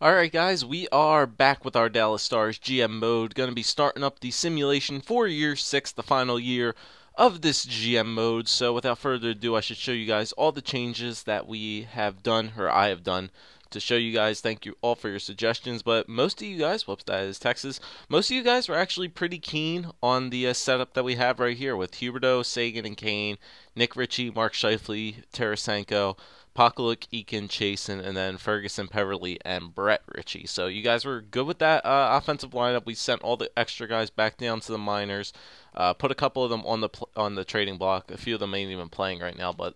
Alright guys, we are back with our Dallas Stars GM mode. Going to be starting up the simulation for year 6, the final year of this GM mode. So without further ado, I should show you guys all the changes that we have done, or I have done, to show you guys. Thank you all for your suggestions, but most of you guys, whoops, that is Texas, most of you guys were actually pretty keen on the setup that we have right here with Huberdeau, Seguin, and Kane, Nick Ritchie, Mark Scheifele, Tarasenko, Pakulik, Eakin, Chasen, and then Ferguson, Peverly, and Brett Ritchie. So you guys were good with that offensive lineup. We sent all the extra guys back down to the minors, put a couple of them on the trading block. A few of them ain't even playing right now, but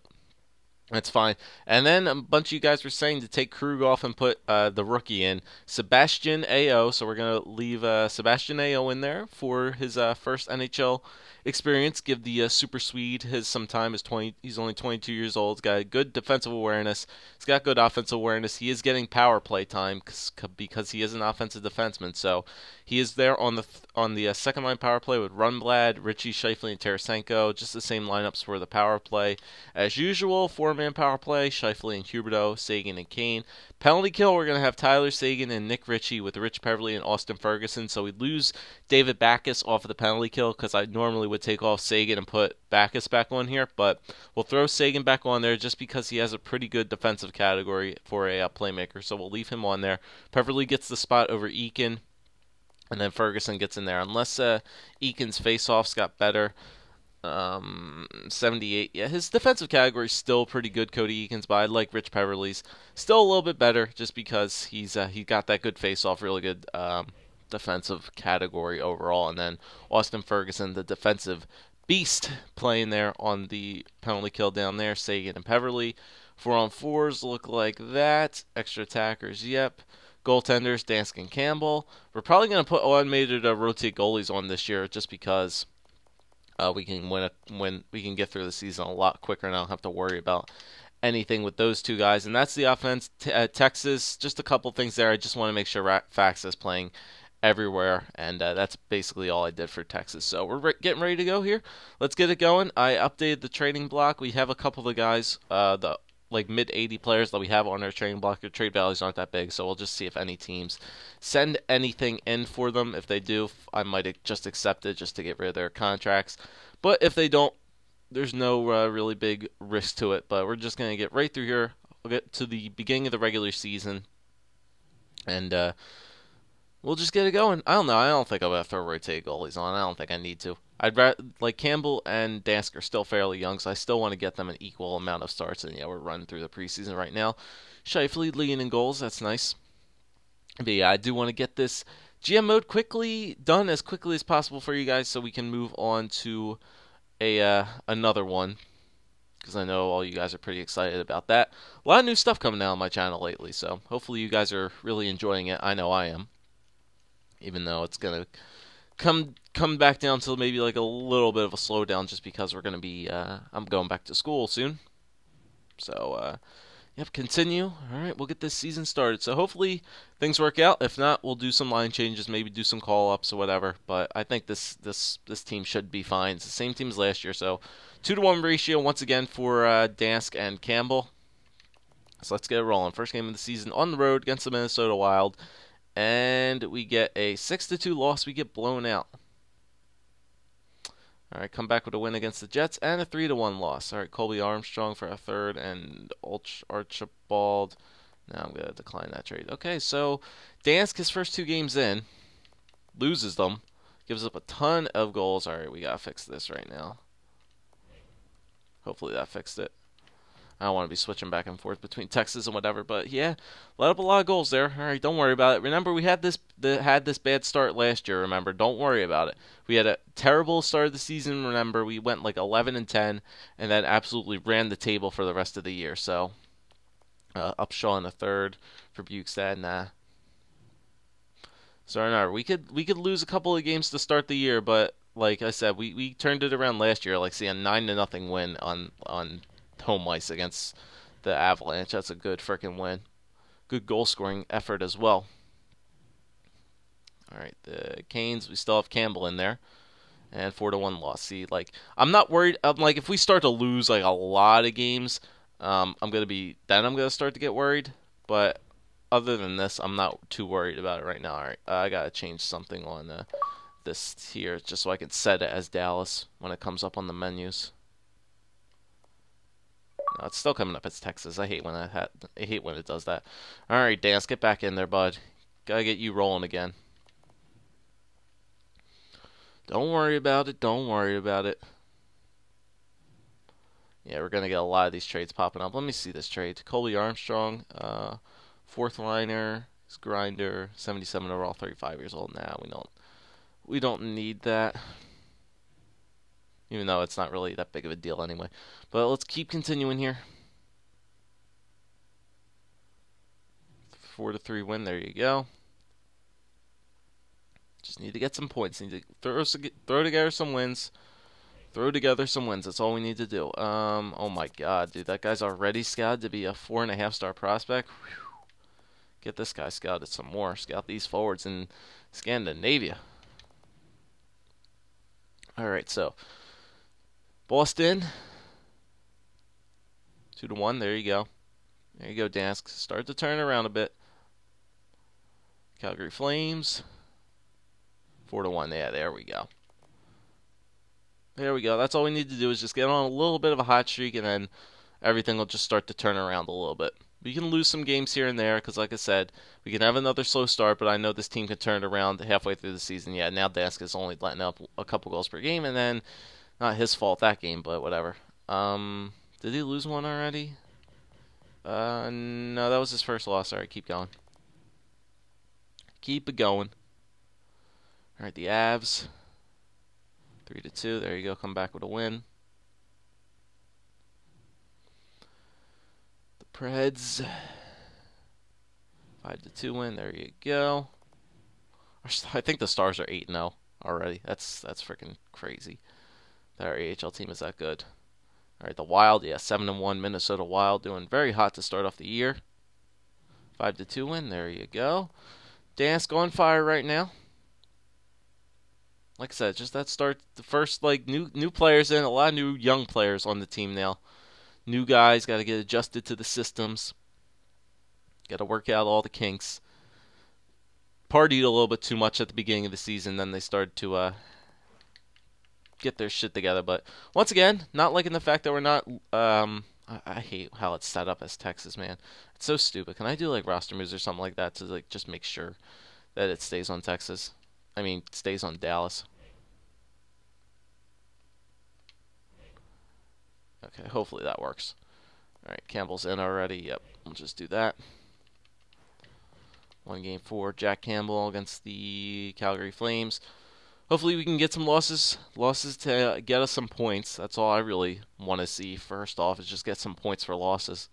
that's fine. And then a bunch of you guys were saying to take Krug off and put the rookie in, Sebastian Ao. So we're going to leave Sebastian Ao in there for his first NHL experience. Give the Super Swede his some time. He's only 22 years old. He's got good defensive awareness. He's got good offensive awareness. He is getting power play time because he is an offensive defenseman. So he is there on the second line power play with Rundblad, Ritchie, Scheifele, and Tarasenko. Just the same lineups for the power play as usual. Four-man power play: Scheifele and Huberdeau, Seguin and Kane. Penalty kill: we're gonna have Tyler Seguin and Nick Ritchie with Rich Peverly and Austin Ferguson. So we lose David Backes off of the penalty kill because I normally would take off Seguin and put Backes back on here, but we'll throw Seguin back on there just because he has a pretty good defensive category for a playmaker. So we'll leave him on there. Peverly gets the spot over Eakin, and then Ferguson gets in there. Unless Eakin's face-offs got better. 78. Yeah, his defensive category is still pretty good, Cody Eakin's, but I like Rich Peverly's. Still a little bit better just because he got that good face-off, really good defensive category overall. And then Austin Ferguson, the defensive beast, playing there on the penalty kill down there. Seguin and Peverly. 4-on-4s look like that. Extra attackers, yep. Goaltenders, Dansk and Campbell. We're probably going to put automated rotate goalies on this year just because we can we can get through the season a lot quicker and I don't have to worry about anything with those two guys. And that's the offense. Texas, just a couple things there. I just want to make sure Fax is playing everywhere, and that's basically all I did for Texas. So we're getting ready to go here. Let's get it going. I updated the trading block. We have a couple of the guys, the like mid-80 players that we have on our trading block. Their trade values aren't that big, so we'll just see if any teams send anything in for them. If they do, I might just accept it just to get rid of their contracts. But if they don't, there's no really big risk to it. But we're just going to get right through here. We'll get to the beginning of the regular season, and we'll just get it going. I don't know. I don't think I'm going to throw rotate goalies on. I don't think I need to. I'd rather, like, Campbell and Dansk are still fairly young, so I still want to get them an equal amount of starts. And yeah, we're running through the preseason right now. Scheifele leading in goals. That's nice. But yeah, I do want to get this GM mode done as quickly as possible for you guys, so we can move on to another one, because I know all you guys are pretty excited about that. A lot of new stuff coming out on my channel lately, so hopefully you guys are really enjoying it. I know I am, even though it's gonna come back down to maybe like a little bit of a slowdown just because we're gonna be I'm going back to school soon. So yep, continue. All right, we'll get this season started. So hopefully things work out. If not, we'll do some line changes, maybe do some call ups or whatever. But I think this team should be fine. It's the same team as last year, so 2-to-1 ratio once again for Dansk and Campbell. So let's get it rolling. First game of the season on the road against the Minnesota Wild. And we get a 6-2 loss. We get blown out. All right, come back with a win against the Jets and a 3-1 loss. All right, Colby Armstrong for a third and Archibald. Now I'm going to decline that trade. Okay, so Dansk, his first 2 games in, loses them, gives up a ton of goals. All right, we got to fix this right now. Hopefully that fixed it. I don't want to be switching back and forth between Texas and whatever, but yeah, let up a lot of goals there. All right, don't worry about it. Remember, we had this bad start last year. Remember, don't worry about it. We had a terrible start of the season. Remember, we went like 11-10, and then absolutely ran the table for the rest of the year. So, Upshaw in the third for Bukestad. Nah. Sorry, no, we could lose a couple of games to start the year, but like I said, we turned it around last year. Like, see, a 9-0 win on home ice against the Avalanche. That's a good freaking win. Good goal scoring effort as well. All right, the Canes, we still have Campbell in there, and 4-1 loss. See, like, I'm not worried. I'm like, if we start to lose like a lot of games, I'm gonna start to get worried. But other than this, I'm not too worried about it right now. All right, I gotta change something on this here just so I can set it as Dallas when it comes up on the menus. No, it's still coming up as Texas. I hate when I hate when it does that. All right, Dance, get back in there, bud. Gotta get you rolling again. Don't worry about it. Don't worry about it. Yeah, we're going to get a lot of these trades popping up. Let me see this trade. Colby Armstrong, fourth liner, grinder, 77 overall, 35 years old now. We don't need that. Even though it's not really that big of a deal anyway. But let's keep continuing here. 4-3 win. There you go. Just need to get some points. Need to throw together some wins. Throw together some wins. That's all we need to do. Oh my God, dude, that guy's already scouted to be a 4.5-star prospect. Whew. Get this guy scouted some more. Scout these forwards in Scandinavia. All right, so Boston 2-1. There you go. There you go, Dansk. Start to turn around a bit. Calgary Flames 4-1. Yeah, there we go. There we go. That's all we need to do is just get on a little bit of a hot streak, and then everything will just start to turn around a little bit. We can lose some games here and there because, like I said, we can have another slow start, but I know this team can turn it around halfway through the season. Yeah, now Dansk is only letting up a couple goals per game, and then not his fault that game, but whatever. Did he lose one already? No, that was his first loss. All right, keep going. Keep it going. All right, the Avs 3-2. There you go. Come back with a win. The Preds 5-2 win. There you go. I think the Stars are 8-0 already. That's freaking crazy. That our AHL team is that good. All right, the Wild, yeah, 7-1 Minnesota Wild, doing very hot to start off the year. 5-2 win. There you go. Dansk on fire right now. Like I said, just that start, the first like new players in, a lot of new young players on the team now. New guys got to get adjusted to the systems. Got to work out all the kinks. Partied a little bit too much at the beginning of the season, then they started to get their shit together. But once again, not liking the fact that we're not. I hate how it's set up as Texas, man. It's so stupid. Can I do like roster moves or something like that to like just make sure that it stays on Texas? I mean, stays on Dallas. Okay, hopefully that works. All right, Campbell's in already. Yep, we'll just do that. 1 game for Jack Campbell against the Calgary Flames. Hopefully we can get some losses to get us some points. That's all I really want to see first off, is just get some points for losses.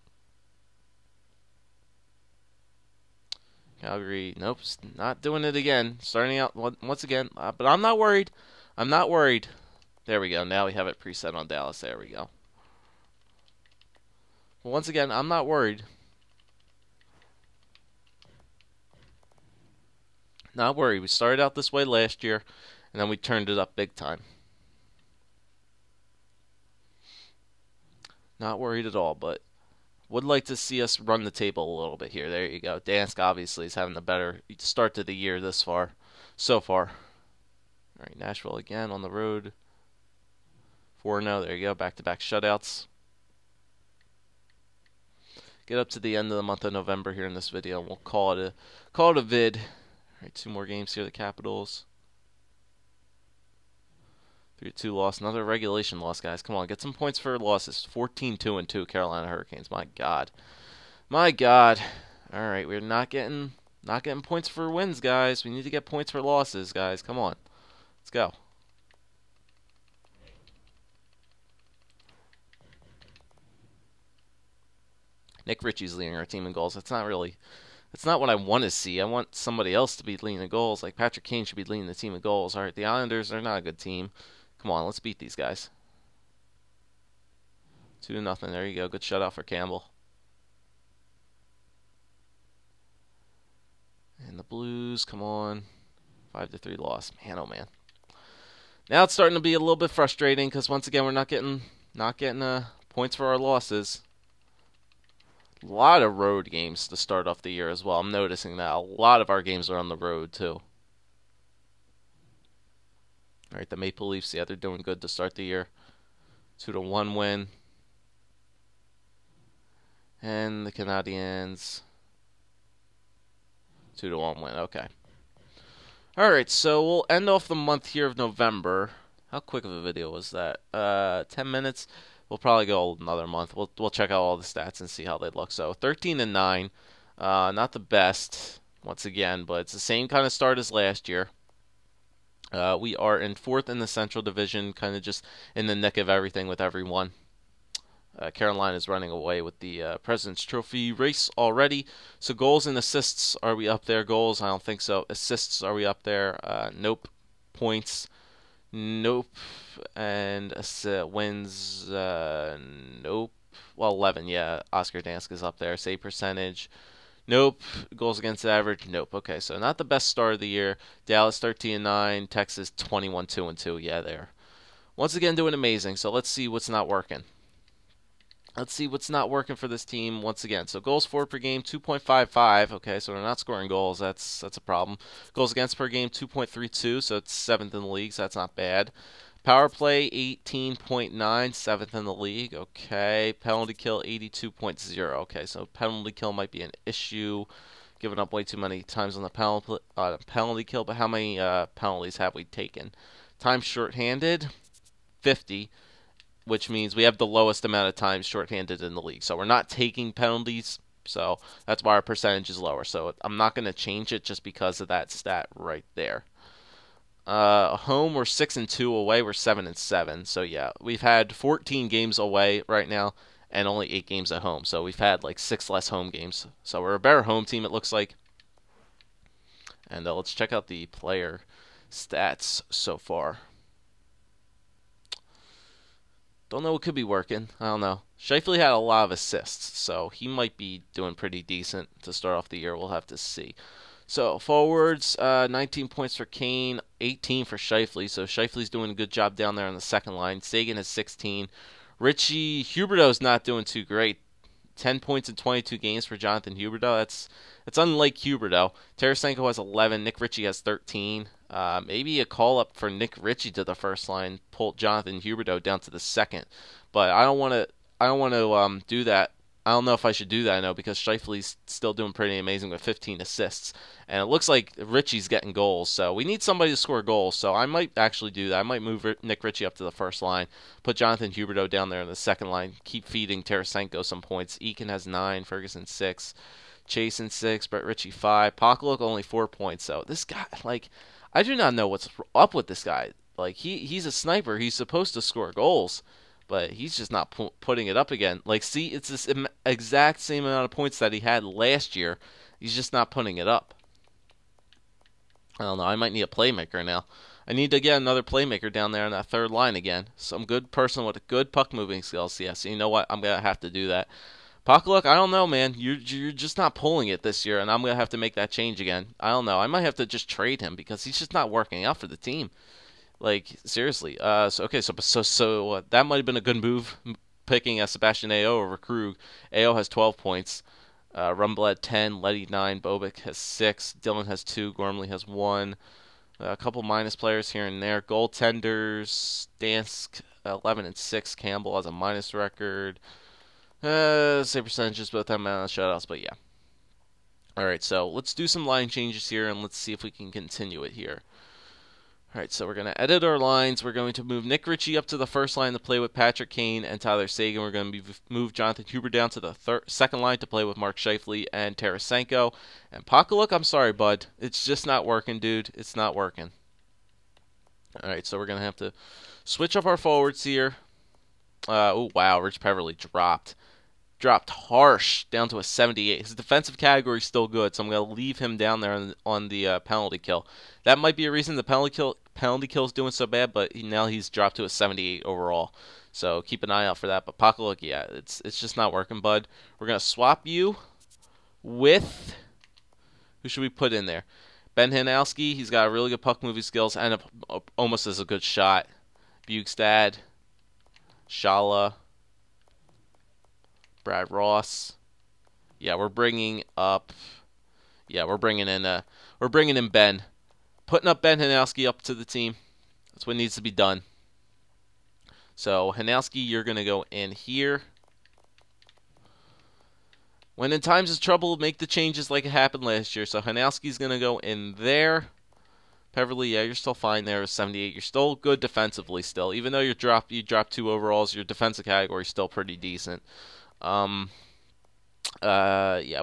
Calgary, nope, not doing it again. Starting out once again, but I'm not worried. I'm not worried. There we go. Now we have it preset on Dallas. There we go. Well, once again, I'm not worried. Not worried. We started out this way last year, and then we turned it up big time. Not worried at all, but would like to see us run the table a little bit here. There you go. Dansk obviously is having a better start to the year so far. All right, Nashville again on the road. 4-0. There you go. Back-to-back shutouts. Get up to the end of the month of November here in this video, and we'll call it a vid. All right, 2 more games here. The Capitals. 3-2 loss. Another regulation loss, guys. Come on, get some points for losses. 14-2 Carolina Hurricanes. My God. My God. All right, we're not getting points for wins, guys. We need to get points for losses, guys. Come on. Let's go. Nick Ritchie's leading our team in goals. That's not what I want to see. I want somebody else to be leading the goals. Like Patrick Kane should be leading the team in goals. All right, the Islanders are not a good team. Come on, let's beat these guys. 2-0. There you go. Good shutout for Campbell. And the Blues, come on. 5-3 loss. Man, oh man. Now it's starting to be a little bit frustrating because once again we're not getting points for our losses. A lot of road games to start off the year as well. I'm noticing that a lot of our games are on the road too. All right, the Maple Leafs, yeah, they're doing good to start the year. 2-1 win. And the Canadiens, 2-1 win. Okay. All right, so we'll end off the month here of November. How quick of a video was that? 10 minutes. We'll probably go another month. We'll check out all the stats and see how they look. So 13-9, not the best once again, but it's the same kind of start as last year. We are in 4th in the Central Division, kind of just in the nick of everything with everyone. Carolina is running away with the President's Trophy race already. So goals and assists, are we up there? Goals, I don't think so. Assists, are we up there? Nope. Points, nope. And wins, nope. Well, 11, yeah. Oscar Dansk is up there. Save percentage, nope. Goals against average, nope. Okay, so not the best start of the year. Dallas 13-9, Texas 21-2. Yeah, they're once again doing amazing. So let's see what's not working. Let's see what's not working for this team once again. So goals for per game, 2.55. Okay, so they're not scoring goals. That's a problem. Goals against per game, 2.32. So it's 7th in the league. So that's not bad. Power play, 18.9, 7th in the league. Okay. Penalty kill, 82.0. Okay, so penalty kill might be an issue. Giving up way too many times on the penalty kill. But how many penalties have we taken? Time shorthanded, 50. Which means we have the lowest amount of times shorthanded in the league. So we're not taking penalties, so that's why our percentage is lower. So I'm not going to change it just because of that stat right there. Home, we're 6-2. Away, we're 7-7. So yeah, we've had 14 games away right now and only 8 games at home. So we've had like 6 less home games. So we're a better home team, it looks like. And let's check out the player stats so far. Don't know what could be working. I don't know. Scheifele had a lot of assists, so he might be doing pretty decent to start off the year. We'll have to see. So forwards, 19 points for Kane, 18 for Scheifele. So Scheifele's doing a good job down there on the second line. Sagan has 16. Richie Huberdeau's not doing too great. 10 points in 22 games for Jonathan Huberdeau. That's unlike Huberdeau. Tarasenko has 11. Nick Ritchie has 13. Maybe a call up for Nick Ritchie to the first line, pull Jonathan Huberdeau down to the second. But I don't want to do that. I don't know if I should do that. I know because Scheifele's still doing pretty amazing with 15 assists, and it looks like Ritchie's getting goals. So we need somebody to score goals. So I might actually do that. I might move Nick Ritchie up to the first line, put Jonathan Huberdeau down there in the second line, keep feeding Tarasenko some points. Eakin has 9, Ferguson 6, Chasen 6, Brett Ritchie 5, Pakaluk only 4 points. So this guy, like, I do not know what's up with this guy. Like he's a sniper. He's supposed to score goals, but he's just not putting it up again. Like, see, it's this exact same amount of points that he had last year. He's just not putting it up. I don't know. I might need a playmaker now. I need to get another playmaker down there on that third line again. Some good person with good puck moving skills. Yeah, so you know what? I'm gonna have to do that. Pakaluk, I don't know, man. You're just not pulling it this year, and I'm gonna have to make that change again. I don't know. I might have to just trade him because he's just not working out for the team. Like, seriously. So that might have been a good move, picking Sebastian Aho over Krug. Aho has 12 points. Rumbled 10, Letty 9, Bobic has 6, Dillon has 2, Gormley has 1. A couple minus players here and there. Goaltenders, Dansk 11 and 6. Campbell has a minus record. Same percentages, both have amount of shutouts, but yeah. Alright, so let's do some line changes here, and let's see if we can continue it here. Alright, so we're going to edit our lines. We're going to move Nick Ritchie up to the first line to play with Patrick Kane and Tyler Sagan. We're going to move Jonathan Huber down to the second line to play with Mark Scheifele and Tarasenko. And Pakaluk, I'm sorry, bud. It's just not working, dude. It's not working. Alright, so we're going to have to switch up our forwards here. Oh, wow, Rich Peverley dropped harsh down to a 78. His defensive category is still good, so I'm going to leave him down there on the penalty kill. That might be a reason the penalty kill is doing so bad, but now he's dropped to a 78 overall. So keep an eye out for that. But Pakaluk, yeah, it's just not working, bud. We're going to swap you with... Who should we put in there? Ben Hanowski, he's got really good puck moving skills and almost as a good shot. Bukestad, Shala, Brad Ross, Yeah, we're bringing up. Yeah, we're bringing in Ben, putting up Ben Hanowski up to the team. That's what needs to be done. So Hanowski, you're gonna go in here. When in times of trouble, make the changes like it happened last year. So Hanowski's gonna go in there. Peverly, yeah, you're still fine there with 78. You're still good defensively still. Even though you dropped 2 overalls, your defensive category is still pretty decent. Yeah,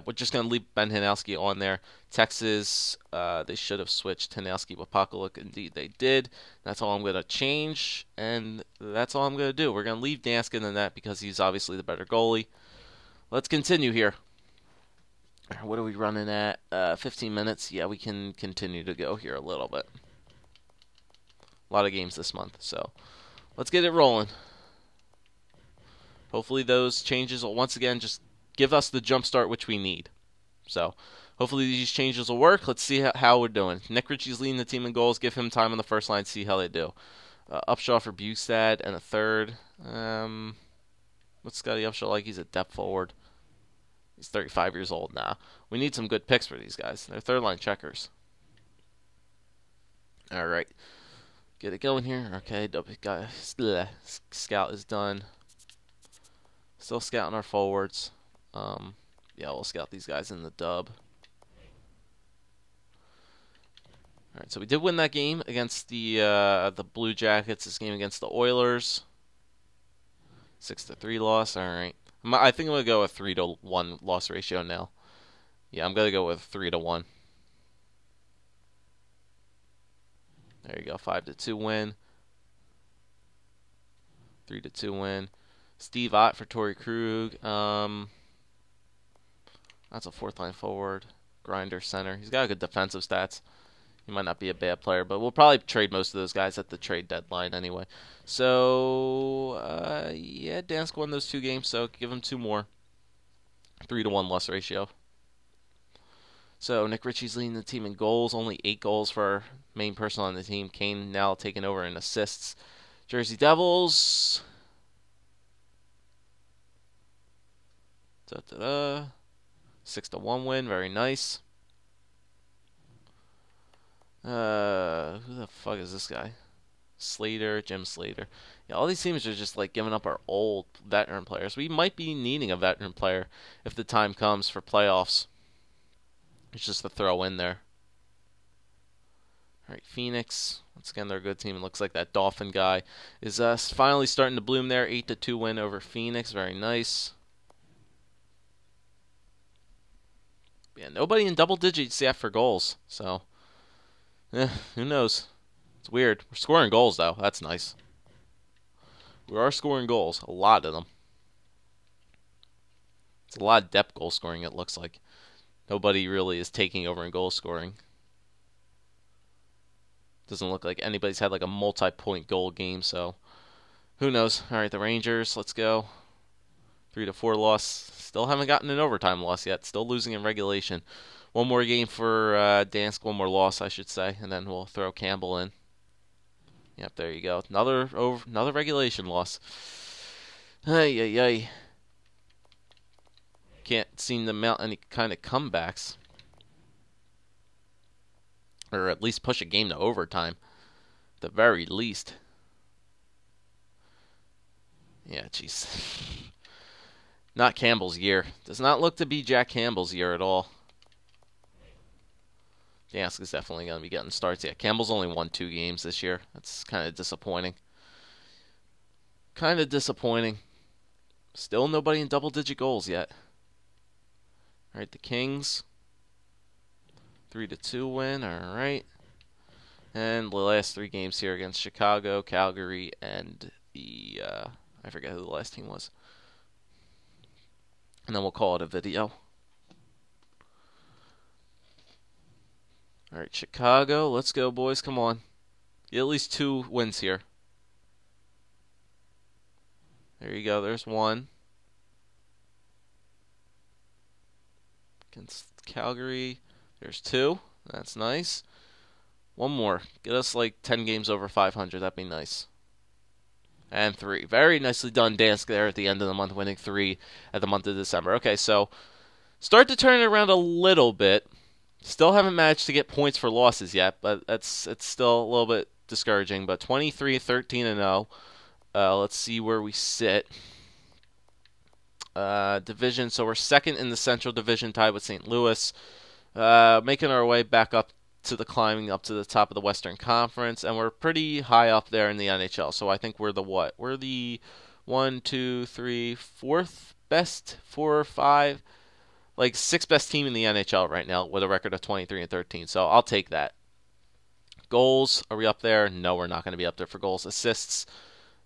we're just gonna leave Ben Hanowski on there. Texas, they should have switched Hanowski with Pakalik. Indeed, they did. That's all I'm gonna change, and that's all I'm gonna do. We're gonna leave Dansk in the net because he's obviously the better goalie. Let's continue here. What are we running at? 15 minutes. Yeah, we can continue to go here a little bit. A lot of games this month, so let's get it rolling. Hopefully those changes will once again just give us the jump start which we need. So hopefully these changes will work. Let's see how we're doing. Nick Ritchie's leading the team in goals. Give him time on the first line. See how they do. Upshaw for Bustad and a third. What's Scotty Upshaw like? He's a depth forward. He's 35 years old now. We need some good picks for these guys. They're third-line checkers. All right. Get it going here. Okay, scout is done. Still scouting our forwards. Yeah, we'll scout these guys in the dub. All right, so we did win that game against the Blue Jackets. This game against the Oilers. 6-3 loss. All right. I think I'm going to go with 3-1 loss ratio now. Yeah, I'm going to go with 3-1. There you go. 5-2 win. 3-2 win. Steve Ott for Torrey Krug. That's a fourth line forward. Grinder center. He's got good defensive stats. He might not be a bad player, but we'll probably trade most of those guys at the trade deadline anyway. So, yeah, Dansk won those 2 games, so give him 2 more. 3-1 loss ratio. So, Nick Ritchie's leading the team in goals. Only 8 goals for our main person on the team. Kane now taking over in assists. Jersey Devils. 6-1 win. Very nice. Who the fuck is this guy? Slater, Jim Slater. Yeah, all these teams are just like giving up our old veteran players. We might be needing a veteran player if the time comes for playoffs. It's just a throw in there. All right, Phoenix. Once again, they're a good team. It looks like that Dolphin guy is finally starting to bloom there. 8-2 win over Phoenix. Very nice. Yeah, nobody in double digits yet for goals. So, who knows? It's weird. We're scoring goals, though. That's nice. We are scoring goals. A lot of them. It's a lot of depth goal scoring, it looks like. Nobody really is taking over in goal scoring. Doesn't look like anybody's had like a multi-point goal game, so who knows? All right, the Rangers, let's go. 3-4 loss. Still haven't gotten an overtime loss yet. Still losing in regulation. One more game for Dansk. One more loss, I should say, and then we'll throw Campbell in. Yep, there you go. Another regulation loss. Ay, ay, ay. Can't seem to mount any kind of comebacks. Or at least push a game to overtime. At the very least. Yeah, jeez. Not Campbell's year. Does not look to be Jack Campbell's year at all. Dansk is definitely going to be getting starts. Yeah, Campbell's only won 2 games this year. That's kind of disappointing. Still nobody in double-digit goals yet. All right, the Kings. 3-2 win. All right. And the last 3 games here against Chicago, Calgary, and the I forget who the last team was. And then we'll call it a video. All right, Chicago. Let's go, boys. Come on. Get at least 2 wins here. There you go. There's 1. Against Calgary. There's 2. That's nice. 1 more. Get us like 10 games over 500. That'd be nice. And 3. Very nicely done, Dansk, there at the end of the month, winning 3 at the month of December. Okay, so Start to turn it around a little bit. Still haven't managed to get points for losses yet, but it's still a little bit discouraging. But 23, 13, and 0. Let's see where we sit. Division. So we're second in the Central Division, tied with St. Louis. Making our way back up to the climbing up to the top of the Western Conference, and we're pretty high up there in the NHL. So I think we're the what? We're the 1, 2, 3, fourth best, 4 or 5, like sixth best team in the NHL right now with a record of 23 and 13. So I'll take that. Goals, are we up there? No, we're not going to be up there for goals. Assists,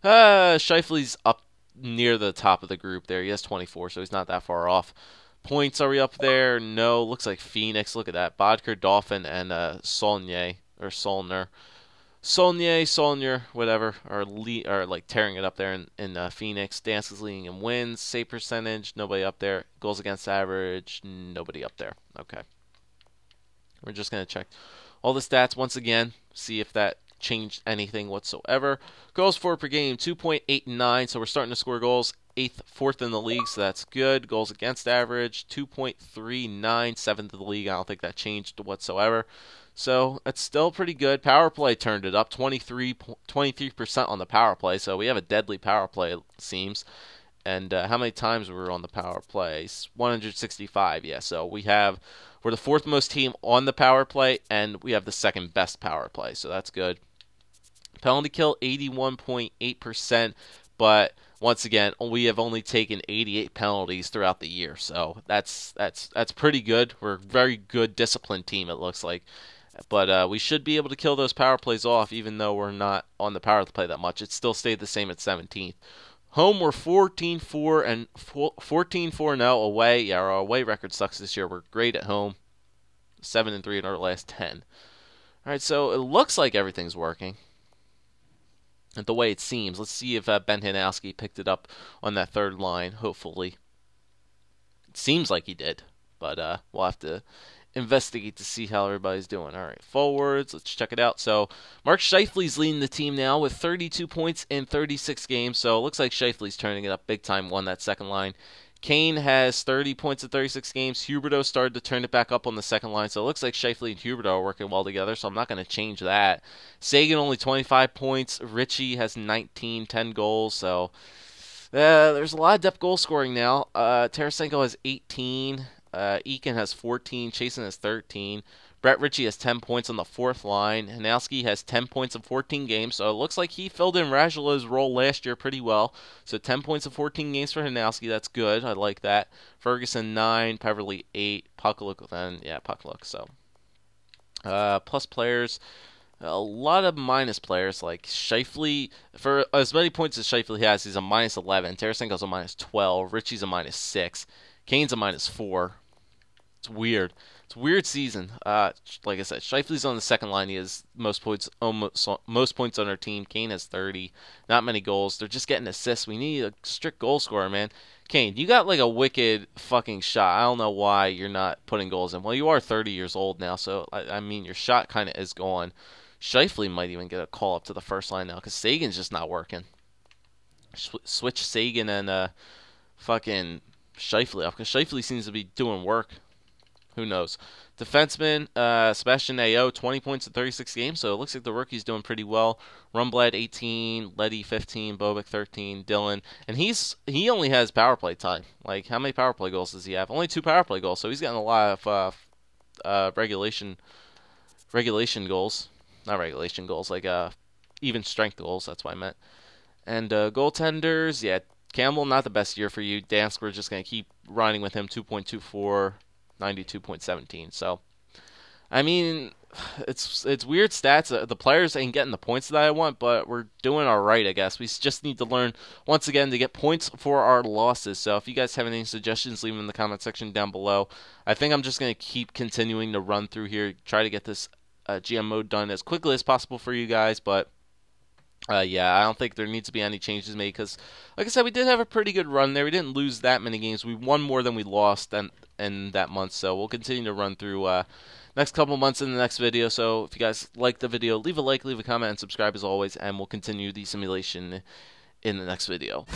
Scheifele's up near the top of the group there. He has 24, so he's not that far off. Points, are we up there? No. Looks like Phoenix. Look at that. Bodker, Dauphin, and Saulnier, or Solner. Saulnier, whatever, are like tearing it up there in Phoenix. Dansk's leading in wins. Save percentage, nobody up there. Goals against average, nobody up there. Okay. We're just going to check all the stats once again, see if that changed anything whatsoever. Goals for per game, 2.89, so we're starting to score goals. 4th in the league, so that's good. Goals against average, 2.39, 7th in the league. I don't think that changed whatsoever. So it's still pretty good. Power play turned it up, 23% on the power play, so we have a deadly power play, it seems. And how many times were we on the power play? 165, yeah. So we're the 4th most team on the power play, and we have the 2nd best power play, so that's good. Penalty kill, 81.8%, but once again, we have only taken 88 penalties throughout the year, so that's pretty good. We're a very good, disciplined team, it looks like. But we should be able to kill those power plays off, even though we're not on the power play that much. It still stayed the same at 17th. Home, we're 14-4 and 14-4-0 away. Yeah, our away record sucks this year. We're great at home, 7-3 in our last 10. All right, so it looks like everything's working. And the way it seems. Let's see if Ben Hanowski picked it up on that 3rd line, hopefully. It seems like he did, but we'll have to investigate to see how everybody's doing. All right, forwards, let's check it out. So Mark Scheifele's leading the team now with 32 points in 36 games, so it looks like Scheifele's turning it up big time, won that 2nd line. Kane has 30 points in 36 games. Huberdeau started to turn it back up on the 2nd line, so it looks like Scheifele and Huberdeau are working well together, so I'm not going to change that. Seguin only 25 points. Ritchie has 19, 10 goals, so there's a lot of depth goal scoring now. Tarasenko has 18. Eakin has 14. Chasen has 13. Brett Ritchie has 10 points on the 4th line. Hanowski has 10 points in 14 games, so it looks like he filled in Radulow's role last year pretty well. So 10 points in 14 games for Hanowski, that's good. I like that. Ferguson 9, Peverly 8, Puckluck then, yeah, Puckluck. So plus players, a lot of minus players like Scheifele. For as many points as Scheifele has, he's a minus 11. Tarasenko's a minus 12. Ritchie's a minus 6. Kane's a minus 4. It's weird. It's a weird season. Like I said, Scheifele's on the 2nd line. He has most points on our team. Kane has 30. Not many goals. They're just getting assists. We need a strict goal scorer, man. Kane, you got like a wicked fucking shot. I don't know why you're not putting goals in. Well, you are 30 years old now, so I mean your shot kind of is gone. Scheifele might even get a call up to the 1st line now because Sagan's just not working. Switch Sagan and fucking Scheifele up because Scheifele seems to be doing work. Who knows? Defenseman, Sebastian Ayo, 20 points in 36 games, so it looks like the rookie's doing pretty well. Rumblad, 18, Leddy, 15, Bobick, 13, Dylan, and he only has power play time. Like, how many power play goals does he have? Only 2 power play goals, so he's getting a lot of regulation goals. Not regulation goals, like even strength goals, that's what I meant. And goaltenders, yeah, Campbell, not the best year for you. Dansk, we're just going to keep riding with him, 2.24. 92.17. So, I mean, it's weird stats. The players ain't getting the points that I want, but we're doing all right, I guess. We just need to learn, once again, to get points for our losses. So if you guys have any suggestions, leave them in the comment section down below. I think I'm just going to keep continuing to run through here, try to get this GM mode done as quickly as possible for you guys, but yeah, I don't think there needs to be any changes made because, like I said, we did have a pretty good run there. We didn't lose that many games. We won more than we lost in that month, so we'll continue to run through next couple months in the next video. So if you guys like the video, leave a like, leave a comment, and subscribe as always, and we'll continue the simulation in the next video.